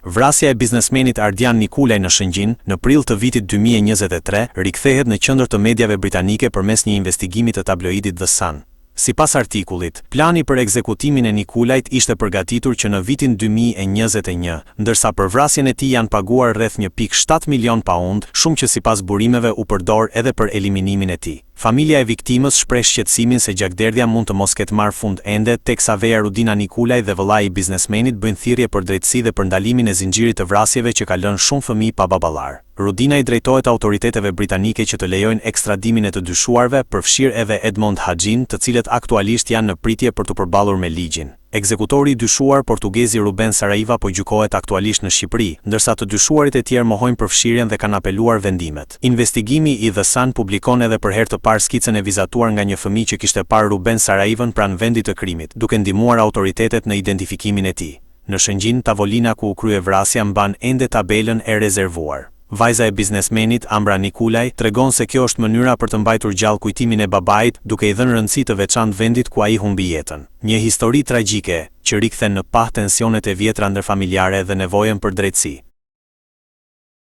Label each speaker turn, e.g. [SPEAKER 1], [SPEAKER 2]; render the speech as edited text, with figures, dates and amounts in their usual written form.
[SPEAKER 1] Vrasja e biznesmenit Ardian Nikulaj në Shëngjin, në prill të vitit 2023, rikthehet në qendër të mediave britanike përmes një investigimi të tabloidit The Sun. Sipas artikullit, plani për ekzekutimin e Nikulajt ishte përgatitur që në vitin 2021, ndërsa për vrasjen e tij janë paguar rreth 1.7 milion pound, shumë që sipas burimeve u përdor edhe për eliminimin e tij. Familja e viktimës shpreh shqetësimin se gjakderdhja mund të mos ketë marrë fund ende, teksa veja Rudina Nikulaj dhe vëllai i biznesmenit bëjnë thirrje për drejtësi dhe për ndalimin e zinxhirit të vrasjeve që ka lënë shumë fëmijë pa baballar. Rudina i drejtohet autoriteteve britanike që të lejojnë ekstradimin e të dyshuarve, përfshirë edhe Edmond Haxhin, të cilët aktualisht janë në pritje për të përballur me ligjin. Ekzekutori i dyshuar portugezi Ruben Saraiva po gjykohet aktualisht në Shqipëri, ndërsa të dyshuarit e tjerë mohojnë përfshirjen dhe kanë apeluar vendimet. Investigimi i The Sun publikon edhe për herë të parë skicën e vizatuar nga një fëmijë që kishte parë Ruben Saraivën pranë vendit të krimit, duke ndihmuar autoritetet në identifikimin e tij. Në Shëngjin, tavolina ku u krye vrasja mban ende tabelën e rezervuar. Vajza e biznesmenit Ambra Nikulaj tregon se kjo është mënyra për të mbajtur gjallë kujtimin e babait, duke i dhënë rëndësi të veçantë vendit ku ai humbi jetën. Një histori tragjike që rikthen në pah tensionet e vjetra ndërfamiljare dhe nevojën për drejtësi.